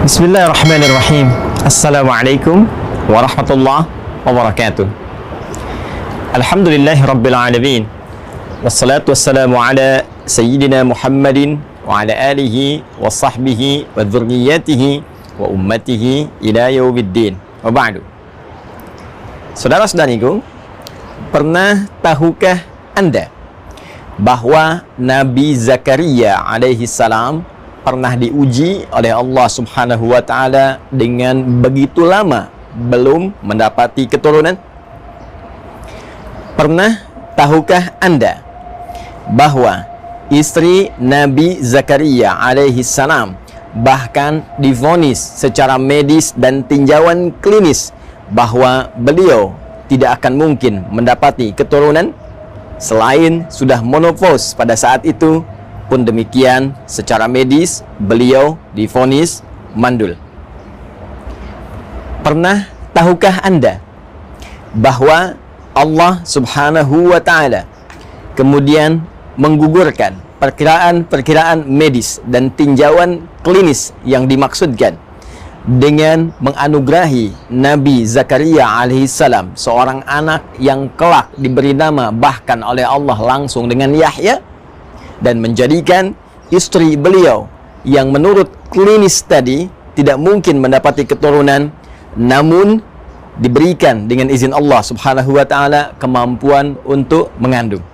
Bismillahirrahmanirrahim. Assalamualaikum warahmatullahi wabarakatuh. Alhamdulillahi rabbil alamin. Wassalatu wassalamu ala sayyidina Muhammadin wa ala alihi wa sahbihi wa dhurriyyatihi wa ummatihi ila yaumiddin. Wa ba'du. Saudara-saudariku, pernah tahukah Anda bahwa Nabi Zakaria alaihi salam pernah diuji oleh Allah Subhanahu wa taala dengan begitu lama belum mendapati keturunan? Pernah tahukah Anda bahwa istri Nabi Zakaria alaihi salam bahkan divonis secara medis dan tinjauan klinis bahwa beliau tidak akan mungkin mendapati keturunan selain sudah menopause pada saat itu? Pun demikian, secara medis beliau divonis mandul. Pernah tahukah Anda bahwa Allah Subhanahu wa taala kemudian menggugurkan perkiraan-perkiraan medis dan tinjauan klinis yang dimaksudkan dengan menganugerahi Nabi Zakaria alaihissalam seorang anak yang kelak diberi nama bahkan oleh Allah langsung dengan Yahya, dan menjadikan istri beliau yang menurut klinis tadi tidak mungkin mendapati keturunan, namun diberikan dengan izin Allah Subhanahu wa taala kemampuan untuk mengandung.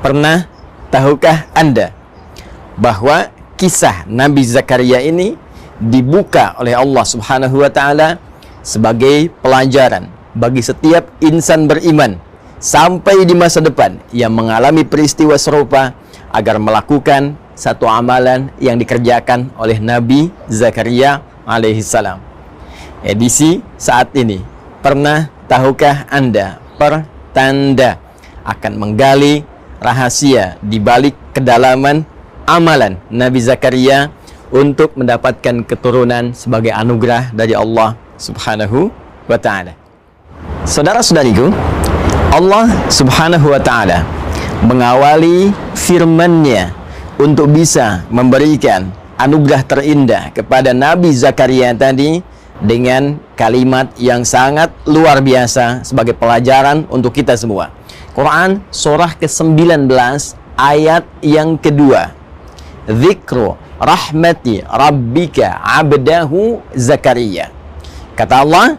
Pernah tahukah Anda bahwa kisah Nabi Zakaria ini dibuka oleh Allah Subhanahu wa taala sebagai pelajaran bagi setiap insan beriman sampai di masa depan yang mengalami peristiwa serupa agar melakukan satu amalan yang dikerjakan oleh Nabi Zakaria alaihissalam. Edisi saat ini, pernah tahukah Anda pertanda akan menggali rahasia di balik kedalaman amalan Nabi Zakaria untuk mendapatkan keturunan sebagai anugerah dari Allah Subhanahu wa taala. Saudara-saudariku, Allah Subhanahu wa ta'ala mengawali firman-Nya untuk bisa memberikan anugerah terindah kepada Nabi Zakaria tadi dengan kalimat yang sangat luar biasa sebagai pelajaran untuk kita semua. Quran surah ke-19 ayat yang kedua. Dzikru rahmati rabbika abdahu Zakaria. Kata Allah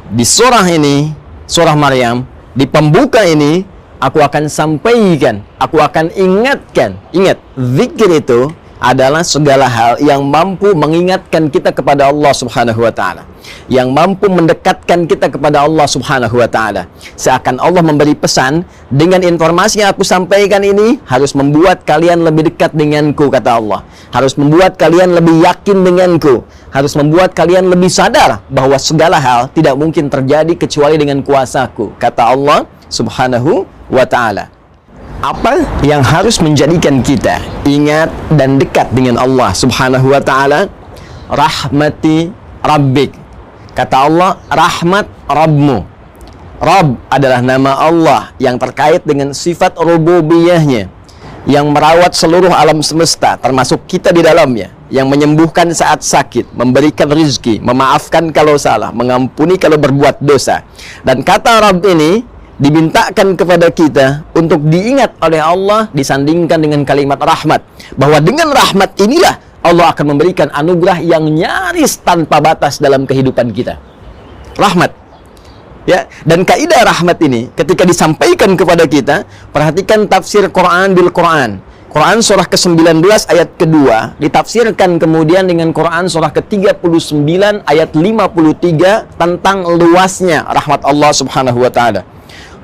di surah ini, surah Maryam, di pembuka ini, aku akan sampaikan, aku akan ingatkan. Ingat, zikir itu adalah segala hal yang mampu mengingatkan kita kepada Allah Subhanahu wa taala, yang mampu mendekatkan kita kepada Allah Subhanahu wa taala. Seakan Allah memberi pesan, dengan informasi yang aku sampaikan ini harus membuat kalian lebih dekat denganku, kata Allah. Harus membuat kalian lebih yakin denganku, harus membuat kalian lebih sadar bahwa segala hal tidak mungkin terjadi kecuali dengan kuasaku, kata Allah Subhanahu wa ta'ala. Apa yang harus menjadikan kita ingat dan dekat dengan Allah Subhanahu wa ta'ala? Rahmati Rabbik. Kata Allah, rahmat Rabbmu. Rabb adalah nama Allah yang terkait dengan sifat rububiyahnya, yang merawat seluruh alam semesta termasuk kita di dalamnya, yang menyembuhkan saat sakit, memberikan rezeki, memaafkan kalau salah, mengampuni kalau berbuat dosa. Dan kata Rabb ini dimintakan kepada kita untuk diingat oleh Allah disandingkan dengan kalimat rahmat, bahwa dengan rahmat inilah Allah akan memberikan anugerah yang nyaris tanpa batas dalam kehidupan kita. Rahmat. Ya, dan kaidah rahmat ini ketika disampaikan kepada kita, perhatikan tafsir Quran bil Quran. Quran surah ke-19 ayat kedua ditafsirkan kemudian dengan Quran surah ke-39 ayat 53 tentang luasnya rahmat Allah Subhanahu wa taala.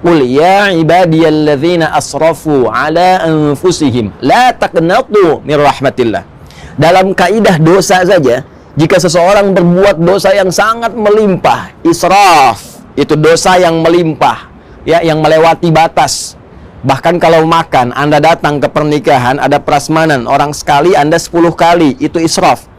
Qul ya ibadiyalladzina asrafu ala anfusihim la taqnatu min rahmatillah. Dalam kaidah dosa saja, jika seseorang berbuat dosa yang sangat melimpah, israf, itu dosa yang melimpah, ya, yang melewati batas. Bahkan kalau makan, Anda datang ke pernikahan, ada prasmanan, orang sekali, Anda 10 kali, itu israf.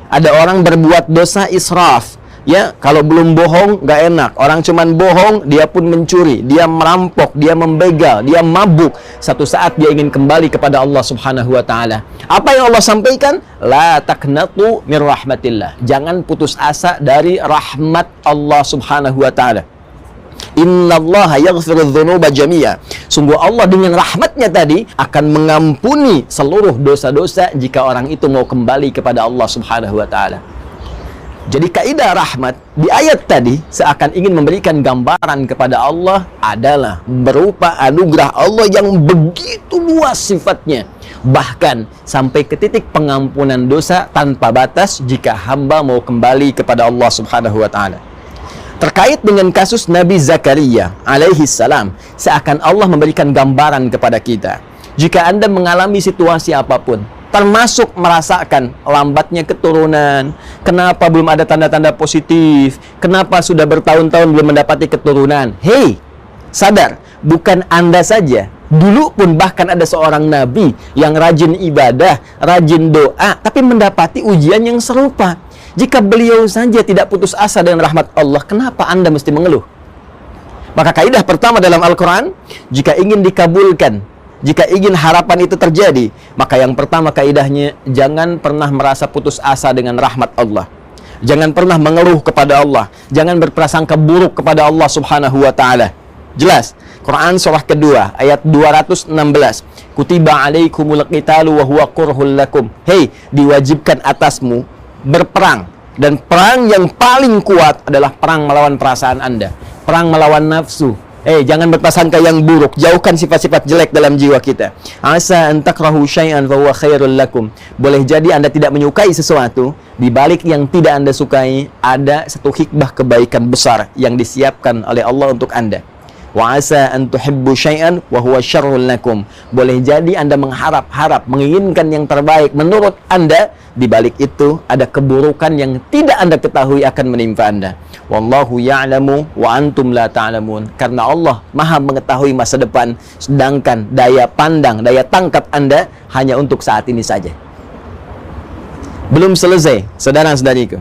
Ada orang berbuat dosa israf, Ya, kalau belum bohong nggak enak. Orang cuman bohong, dia pun mencuri, dia merampok, dia membegal, dia mabuk. Satu saat dia ingin kembali kepada Allah Subhanahu wa taala. Apa yang Allah sampaikan? La taqnatu mir rahmatillah. Jangan putus asa dari rahmat Allah Subhanahu wa taala. Innallaha yaghfiru dzunuba jami'a. Sungguh Allah dengan rahmatnya tadi akan mengampuni seluruh dosa-dosa jika orang itu mau kembali kepada Allah Subhanahu wa taala. Jadi kaidah rahmat di ayat tadi seakan ingin memberikan gambaran kepada Allah adalah berupa anugerah Allah yang begitu luas sifatnya. Bahkan sampai ke titik pengampunan dosa tanpa batas jika hamba mau kembali kepada Allah Subhanahu wa taala. Terkait dengan kasus Nabi Zakaria alaihi salam, seakan Allah memberikan gambaran kepada kita. Jika Anda mengalami situasi apapun, termasuk merasakan lambatnya keturunan, kenapa belum ada tanda-tanda positif, kenapa sudah bertahun-tahun belum mendapati keturunan. Hei, sadar, bukan Anda saja. Dulu pun bahkan ada seorang nabi yang rajin ibadah, rajin doa, tapi mendapati ujian yang serupa. Jika beliau saja tidak putus asa dengan rahmat Allah, kenapa Anda mesti mengeluh? Maka kaidah pertama dalam Al-Quran, jika ingin dikabulkan, jika ingin harapan itu terjadi, maka yang pertama kaidahnya, jangan pernah merasa putus asa dengan rahmat Allah. Jangan pernah mengeluh kepada Allah. Jangan berprasangka buruk kepada Allah Subhanahu wa ta'ala. Jelas, Quran surah kedua, ayat 216. Kutiba alaikumul qitalu wa huwa kurhul lakum. Hei, diwajibkan atasmu berperang. Dan perang yang paling kuat adalah perang melawan perasaan Anda. Perang melawan nafsu. Jangan berprasangka yang buruk. Jauhkan sifat-sifat jelek dalam jiwa kita. Asa an takrahu syai'an fa huwa khairul lakum. Boleh jadi Anda tidak menyukai sesuatu, di balik yang tidak Anda sukai ada satu hikmah kebaikan besar yang disiapkan oleh Allah untuk Anda. Wa asa an tuhibbu syai'an wa huwa syarrul lakum. Boleh jadi Anda mengharap-harap, menginginkan yang terbaik menurut Anda, di balik itu ada keburukan yang tidak Anda ketahui akan menimpa Anda. Wallahu ya'lamu wa antum la ta'lamun. Karena Allah Maha mengetahui masa depan, sedangkan daya pandang, daya tangkap Anda hanya untuk saat ini saja. Belum selesai, saudara-saudariku.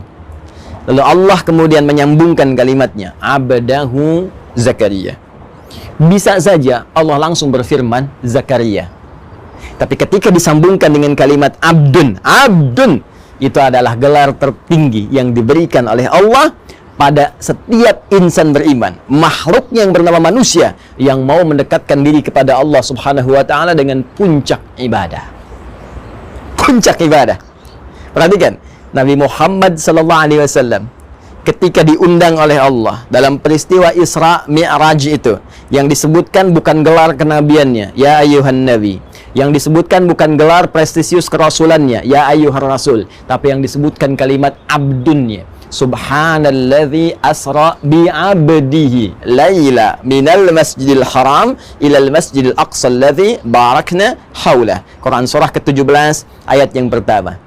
Lalu Allah kemudian menyambungkan kalimatnya, abdahu Zakaria. Bisa saja Allah langsung berfirman Zakaria. Tapi ketika disambungkan dengan kalimat abdun, abdun itu adalah gelar tertinggi yang diberikan oleh Allah pada setiap insan beriman, makhluk yang bernama manusia yang mau mendekatkan diri kepada Allah Subhanahu wa taala dengan puncak ibadah. Puncak ibadah. Perhatikan, Nabi Muhammad sallallahu alaihi wasallam ketika diundang oleh Allah dalam peristiwa Isra Mi'raj itu, yang disebutkan bukan gelar kenabiannya, ya ayyuhan nabi, yang disebutkan bukan gelar prestisius kerasulannya, ya ayyuhar rasul, tapi yang disebutkan kalimat abdunnya. Subhanalladzi asra bi'abdihi laila minal masjidil haram ilal masjidil aqsa alladzi barakna haulah. Quran surah ke-17 ayat yang pertama.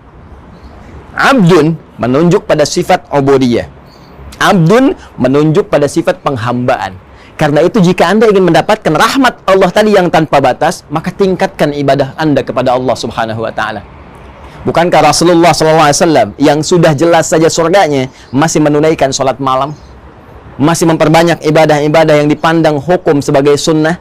Abdun menunjuk pada sifat ubudiyah. Abdun menunjuk pada sifat penghambaan. Karena itu jika Anda ingin mendapatkan rahmat Allah tadi yang tanpa batas, maka tingkatkan ibadah Anda kepada Allah Subhanahu wa taala. Bukankah Rasulullah SAW yang sudah jelas saja surganya masih menunaikan sholat malam, masih memperbanyak ibadah-ibadah yang dipandang hukum sebagai sunnah?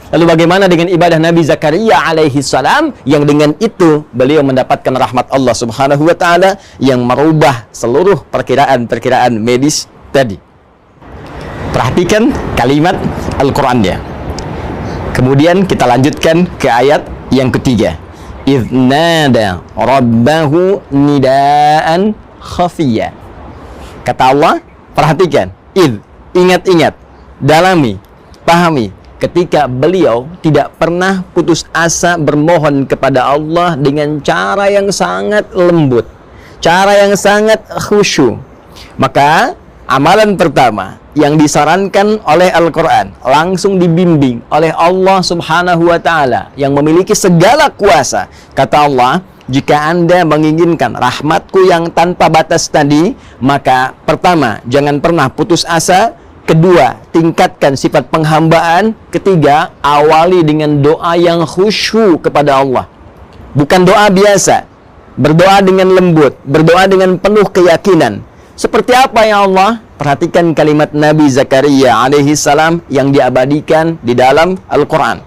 Lalu bagaimana dengan ibadah Nabi Zakaria alaihi salam yang dengan itu beliau mendapatkan rahmat Allah Subhanahu wa taala yang merubah seluruh perkiraan-perkiraan medis tadi? Perhatikan kalimat Al-Qur'annya. Kemudian kita lanjutkan ke ayat yang ketiga. إِذْ نَادَى رَبَّهُ نِدَاءً خَفِيًّا. Kata Allah, perhatikan, ingat-ingat, dalami, pahami, ketika beliau tidak pernah putus asa bermohon kepada Allah dengan cara yang sangat lembut, cara yang sangat khusyuk. Maka amalan pertama yang disarankan oleh Al-Quran, langsung dibimbing oleh Allah Subhanahu wa ta'ala yang memiliki segala kuasa. Kata Allah, jika Anda menginginkan rahmatku yang tanpa batas tadi, maka pertama, jangan pernah putus asa. Kedua, tingkatkan sifat penghambaan. Ketiga, awali dengan doa yang khusyuk kepada Allah. Bukan doa biasa, berdoa dengan lembut, berdoa dengan penuh keyakinan. Seperti apa ya Allah? Perhatikan kalimat Nabi Zakaria alaihi salam yang diabadikan di dalam Al-Quran.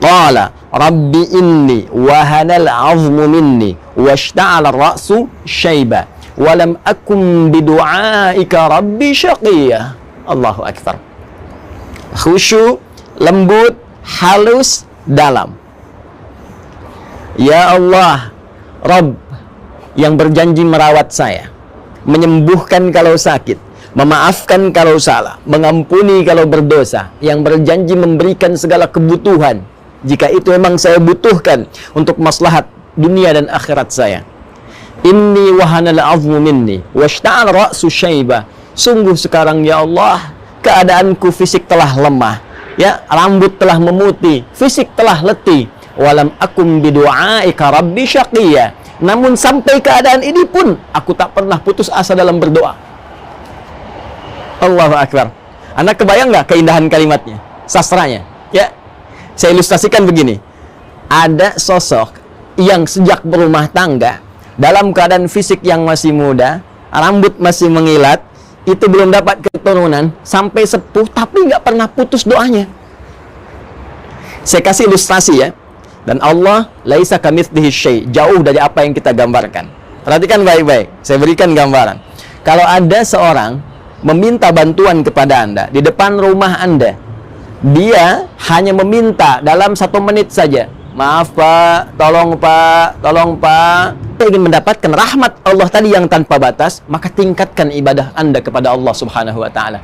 Qala Rabbi inni wahanal azmu minni washta'ala ar-ra'su syaiba walam akum bidu'aika Rabbi syaqiyya. Allahu Akbar. Khusyuk, lembut, halus, dalam. Ya Allah, Rabb yang berjanji merawat saya, menyembuhkan kalau sakit, memaafkan kalau salah, mengampuni kalau berdosa, yang berjanji memberikan segala kebutuhan jika itu memang saya butuhkan untuk maslahat dunia dan akhirat saya. Inni wahanal azmu minni washta'al ra'su syaiba. Sungguh sekarang ya Allah, keadaanku fisik telah lemah, ya, rambut telah memutih, fisik telah letih. Walam akum bidu'aika Rabbi syaqiyya. Namun sampai keadaan ini pun aku tak pernah putus asa dalam berdoa. Allahu Akbar. Anda kebayang nggak keindahan kalimatnya, sastranya? Ya, saya ilustrasikan begini. Ada sosok yang sejak berumah tangga dalam keadaan fisik yang masih muda, rambut masih mengilat, itu belum dapat keturunan, sampai sepuh tapi nggak pernah putus doanya. Saya kasih ilustrasi ya. Dan Allah laisa kamitslihi syai', jauh dari apa yang kita gambarkan. Perhatikan baik-baik, saya berikan gambaran. Kalau ada seorang meminta bantuan kepada Anda di depan rumah Anda, dia hanya meminta dalam 1 menit saja, maaf Pak, tolong Pak, tolong Pak. Kita ingin mendapatkan rahmat Allah tadi yang tanpa batas, maka tingkatkan ibadah Anda kepada Allah Subhanahu wa Ta'ala.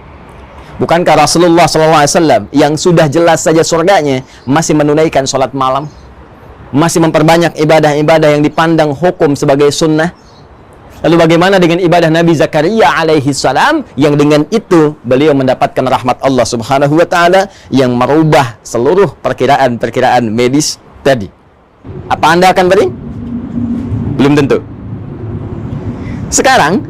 Bukankah Rasulullah SAW yang sudah jelas saja surganya masih menunaikan sholat malam, masih memperbanyak ibadah-ibadah yang dipandang hukum sebagai sunnah? Lalu bagaimana dengan ibadah Nabi Zakaria alaihi salam yang dengan itu beliau mendapatkan rahmat Allah Subhanahu wa Ta'ala yang merubah seluruh perkiraan-perkiraan medis tadi? Apa Anda akan beri? Belum tentu. Sekarang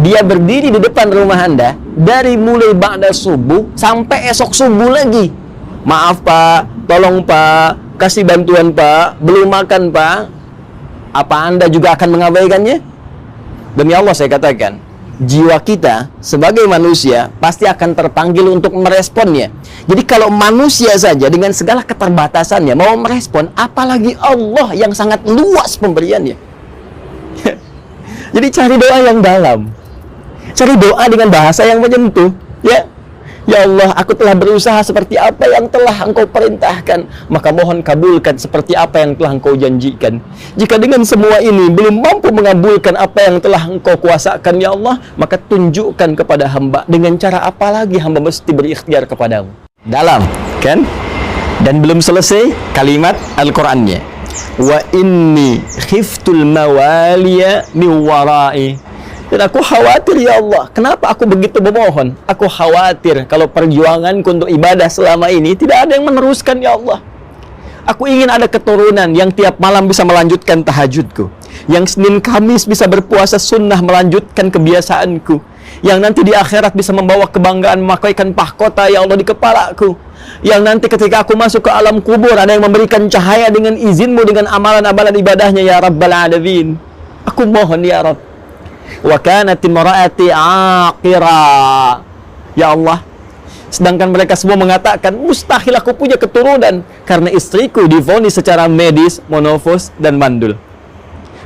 dia berdiri di depan rumah Anda dari mulai ba'da subuh sampai esok subuh lagi. Maaf Pak, tolong Pak, kasih bantuan Pak, belum makan Pak. Apa Anda juga akan mengabaikannya? Demi Allah saya katakan, jiwa kita sebagai manusia pasti akan terpanggil untuk meresponnya. Jadi kalau manusia saja dengan segala keterbatasannya mau merespon, apalagi Allah yang sangat luas pemberiannya. Jadi cari doa yang dalam, cari doa dengan bahasa yang menyentuh, ya. Ya Allah, aku telah berusaha seperti apa yang telah Engkau perintahkan, maka mohon kabulkan seperti apa yang telah Engkau janjikan. Jika dengan semua ini belum mampu mengabulkan apa yang telah Engkau kuasakan, ya Allah, maka tunjukkan kepada hamba dengan cara apa lagi hamba mesti berikhtiar kepadamu. Dalam, kan? Dan belum selesai kalimat Al-Qur'annya. Wa inni khiftul mawaliya min wara'i. Dan aku khawatir ya Allah, kenapa aku begitu memohon? Aku khawatir kalau perjuanganku untuk ibadah selama ini tidak ada yang meneruskan ya Allah. Aku ingin ada keturunan yang tiap malam bisa melanjutkan tahajudku, yang Senin Kamis bisa berpuasa sunnah melanjutkan kebiasaanku, yang nanti di akhirat bisa membawa kebanggaan memakaikan mahkota ya Allah di kepalaku, yang nanti ketika aku masuk ke alam kubur ada yang memberikan cahaya dengan izinmu dengan amalan-amalan ibadahnya ya Rabbal Alamin. Aku mohon ya Rabb. Wa kanat imraati aqira. Ya Allah, sedangkan mereka semua mengatakan mustahil aku punya keturunan karena istriku divonis secara medis monofos dan mandul.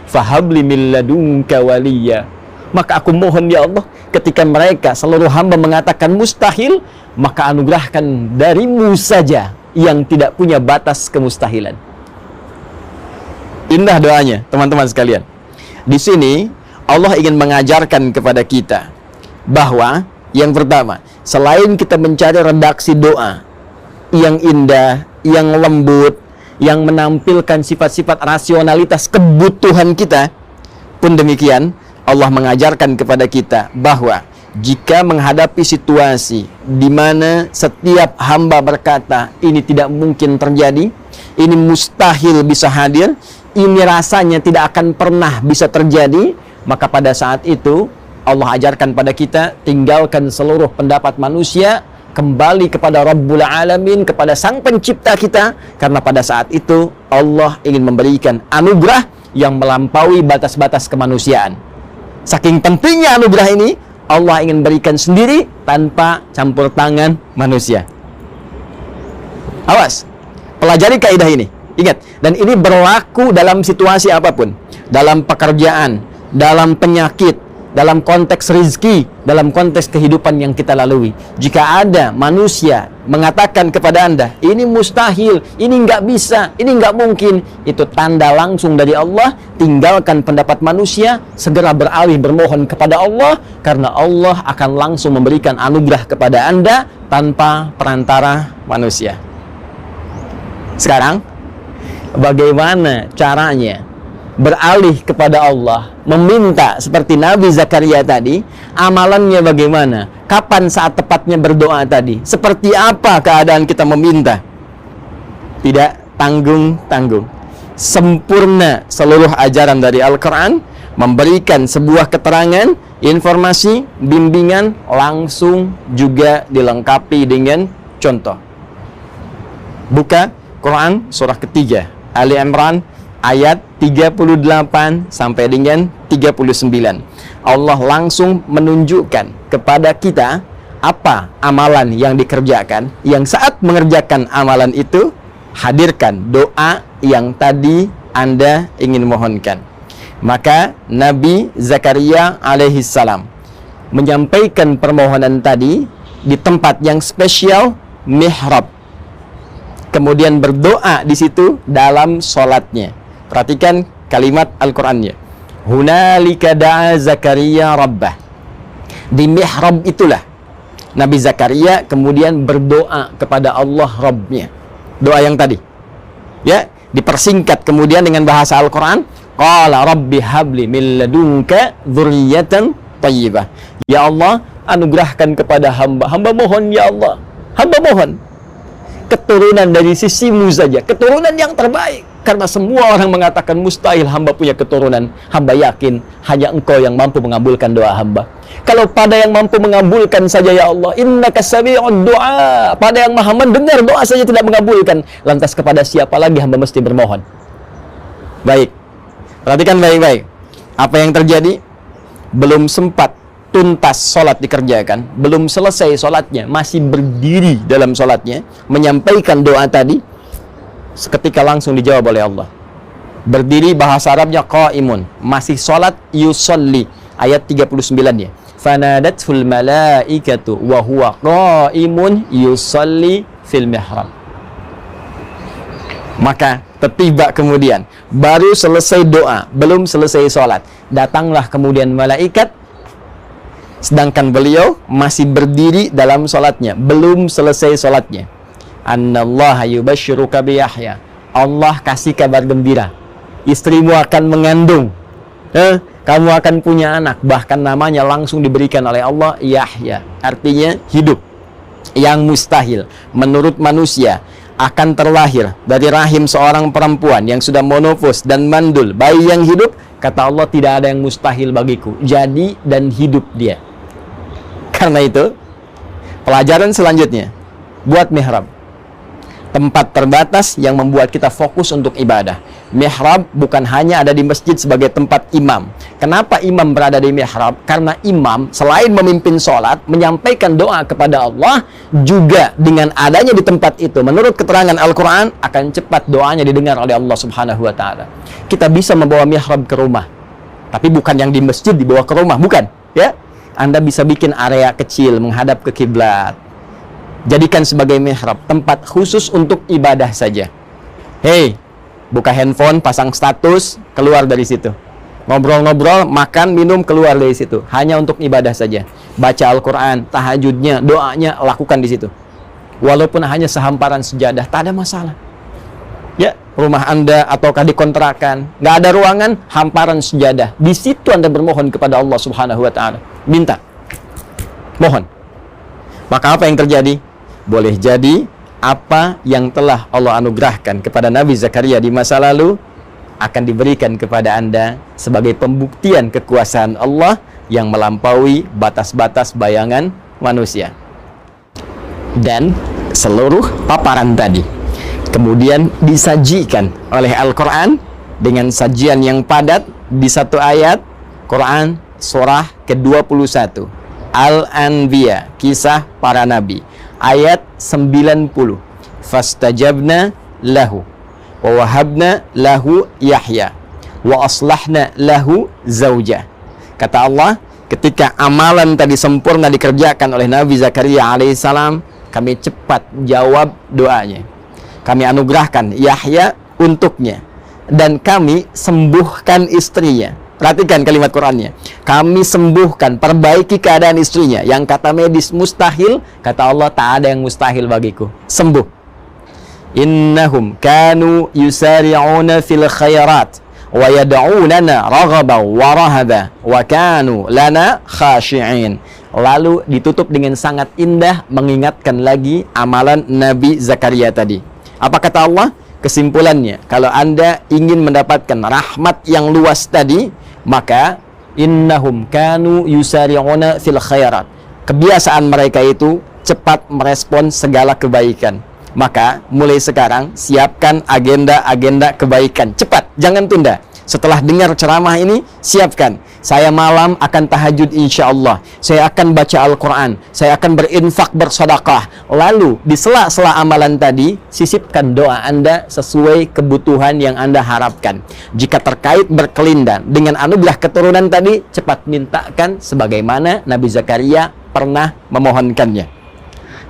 Fahabli min ladunka waliya. Maka aku mohon ya Allah, ketika mereka seluruh hamba mengatakan mustahil, maka anugerahkan darimu saja yang tidak punya batas kemustahilan. Indah doanya, teman-teman sekalian. Di sini Allah ingin mengajarkan kepada kita bahwa yang pertama, selain kita mencari redaksi doa yang indah, yang lembut, yang menampilkan sifat-sifat rasionalitas kebutuhan kita, pun demikian Allah mengajarkan kepada kita bahwa jika menghadapi situasi di mana setiap hamba berkata ini tidak mungkin terjadi, ini mustahil bisa hadir, ini rasanya tidak akan pernah bisa terjadi, maka pada saat itu Allah ajarkan pada kita, tinggalkan seluruh pendapat manusia, kembali kepada Rabbul Alamin, kepada Sang Pencipta kita, karena pada saat itu Allah ingin memberikan anugerah yang melampaui batas-batas kemanusiaan. Saking pentingnya anugerah ini, Allah ingin berikan sendiri tanpa campur tangan manusia. Awas, pelajari kaidah ini. Ingat, dan ini berlaku dalam situasi apapun. Dalam pekerjaan, dalam penyakit, dalam konteks rizki, dalam konteks kehidupan yang kita lalui. Jika ada manusia mengatakan kepada Anda, ini mustahil, ini nggak bisa, ini nggak mungkin, itu tanda langsung dari Allah. Tinggalkan pendapat manusia, segera beralih bermohon kepada Allah, karena Allah akan langsung memberikan anugerah kepada Anda tanpa perantara manusia. Sekarang, bagaimana caranya beralih kepada Allah, meminta seperti Nabi Zakaria tadi? Amalannya bagaimana? Kapan saat tepatnya berdoa tadi? Seperti apa keadaan kita meminta? Tidak tanggung-tanggung. Sempurna seluruh ajaran dari Al-Quran, memberikan sebuah keterangan, informasi, bimbingan, langsung juga dilengkapi dengan contoh. Buka Quran surah ketiga, Ali Imran, ayat 38 sampai dengan 39. Allah langsung menunjukkan kepada kita apa amalan yang dikerjakan. Yang saat mengerjakan amalan itu, hadirkan doa yang tadi Anda ingin mohonkan. Maka Nabi Zakaria alaihissalam menyampaikan permohonan tadi di tempat yang spesial, mihrab. Kemudian berdoa di situ dalam sholatnya. Perhatikan kalimat Al-Qur'annya. Hunalika da'a Zakaria rabbah. Di mihrab itulah Nabi Zakaria kemudian berdoa kepada Allah Rabbnya. Doa yang tadi, ya, dipersingkat kemudian dengan bahasa Al-Quran. Qala rabbi habli min ladunka dzurriyyatan thayyibah. Ya Allah, anugerahkan kepada hamba. Hamba mohon, ya Allah, hamba mohon keturunan dari sisimu saja, keturunan yang terbaik. Karena semua orang mengatakan mustahil hamba punya keturunan. Hamba yakin hanya Engkau yang mampu mengabulkan doa hamba. Kalau pada yang mampu mengabulkan saja, ya Allah, innaka sami'ud du'a, pada yang maha mendengar doa saja tidak mengabulkan, lantas kepada siapa lagi hamba mesti bermohon? Baik, perhatikan baik-baik. Apa yang terjadi? Belum sempat tuntas sholat dikerjakan, belum selesai sholatnya, masih berdiri dalam sholatnya, menyampaikan doa tadi, seketika langsung dijawab oleh Allah. Berdiri bahasa Arabnya qaimun, masih sholat, yusolli, ayat 39-nya. Fanadatul malaikatu wa huwa qaimun yusolli fil mihrab. Maka tertiba kemudian, baru selesai doa, belum selesai sholat, datanglah kemudian malaikat, sedangkan beliau masih berdiri dalam sholatnya, belum selesai sholatnya. Annallaha yubashshiruka bi Yahya. Allah kasih kabar gembira, istrimu akan mengandung, kamu akan punya anak, bahkan namanya langsung diberikan oleh Allah Yahya, artinya hidup. Yang mustahil menurut manusia akan terlahir dari rahim seorang perempuan yang sudah monofos dan mandul, bayi yang hidup, kata Allah, tidak ada yang mustahil bagiku, jadi dan hidup dia. Karena itu, pelajaran selanjutnya, buat mihrab, tempat terbatas yang membuat kita fokus untuk ibadah. Mihrab bukan hanya ada di masjid sebagai tempat imam. Kenapa imam berada di mihrab? Karena imam selain memimpin sholat, menyampaikan doa kepada Allah, juga dengan adanya di tempat itu, menurut keterangan Al-Quran, akan cepat doanya didengar oleh Allah Subhanahu wa Ta'ala. Kita bisa membawa mihrab ke rumah, tapi bukan yang di masjid dibawa ke rumah, bukan, ya. Anda bisa bikin area kecil menghadap ke kiblat. Jadikan sebagai mihrab, tempat khusus untuk ibadah saja. Hei, buka handphone, pasang status, keluar dari situ. Ngobrol-ngobrol, makan, minum, keluar dari situ. Hanya untuk ibadah saja. Baca Al-Quran, tahajudnya, doanya, lakukan di situ. Walaupun hanya sehamparan sejadah, tak ada masalah. Ya, rumah Anda ataukah dikontrakan, nggak ada ruangan, hamparan sejadah. Di situ Anda bermohon kepada Allah Subhanahu wa Ta'ala. Minta, mohon. Maka apa yang terjadi? Boleh jadi apa yang telah Allah anugerahkan kepada Nabi Zakaria di masa lalu akan diberikan kepada Anda sebagai pembuktian kekuasaan Allah yang melampaui batas-batas bayangan manusia. Dan seluruh paparan tadi kemudian disajikan oleh Al-Quran dengan sajian yang padat di satu ayat Quran surah ke-21, Al-Anbiya, kisah para nabi, ayat 90. Fastajabna lahu wa wahabna lahu Yahya wa aslahna lahu zaujah. Kata Allah, ketika amalan tadi sempurna dikerjakan oleh Nabi Zakaria alaihissalam, kami cepat jawab doanya. Kami anugerahkan Yahya untuknya, dan kami sembuhkan istrinya. Perhatikan kalimat Qur'annya. Kami sembuhkan, perbaiki keadaan istrinya. Yang kata medis mustahil, kata Allah, tak ada yang mustahil bagiku. Sembuh. Innahum kanu yusari'una fil khairat wa yad'unana raghaban wa rahaba wa kanu lana khashi'in. Lalu ditutup dengan sangat indah, mengingatkan lagi amalan Nabi Zakaria tadi. Apa kata Allah? Kesimpulannya, kalau Anda ingin mendapatkan rahmat yang luas tadi, maka innahum kanu yusari'una fil khairat. Kebiasaan mereka itu cepat merespon segala kebaikan. Maka mulai sekarang siapkan agenda-agenda kebaikan. Cepat, jangan tunda. Setelah dengar ceramah ini, siapkan. Saya malam akan tahajud insya Allah. Saya akan baca Al-Quran. Saya akan berinfak, bersedekah. Lalu di sela-sela amalan tadi, sisipkan doa Anda sesuai kebutuhan yang Anda harapkan. Jika terkait berkelindan dengan anugerah keturunan tadi, cepat mintakan sebagaimana Nabi Zakaria pernah memohonkannya.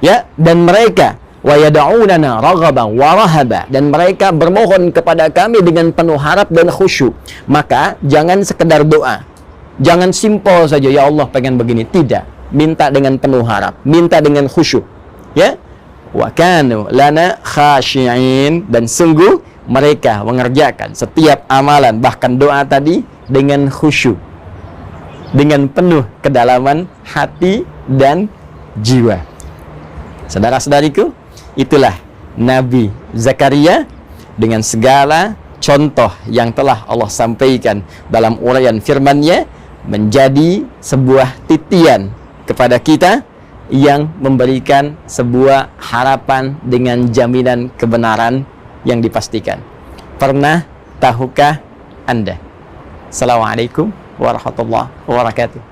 Ya, dan mereka wa yad'unana raghaban wa rahaba, dan mereka bermohon kepada kami dengan penuh harap dan khusyuk. Maka jangan sekedar doa, jangan simpel saja, ya Allah pengen begini. Tidak, minta dengan penuh harap, minta dengan khusyuk. Ya, wa kanu lana khashi'in, dan sungguh mereka mengerjakan setiap amalan, bahkan doa tadi, dengan khusyuk, dengan penuh kedalaman hati dan jiwa. Saudara-saudariku, itulah Nabi Zakaria dengan segala contoh yang telah Allah sampaikan dalam uraian firman-Nya, menjadi sebuah titian kepada kita yang memberikan sebuah harapan dengan jaminan kebenaran yang dipastikan. Pernah tahukah Anda? Assalamualaikum warahmatullahi wabarakatuh.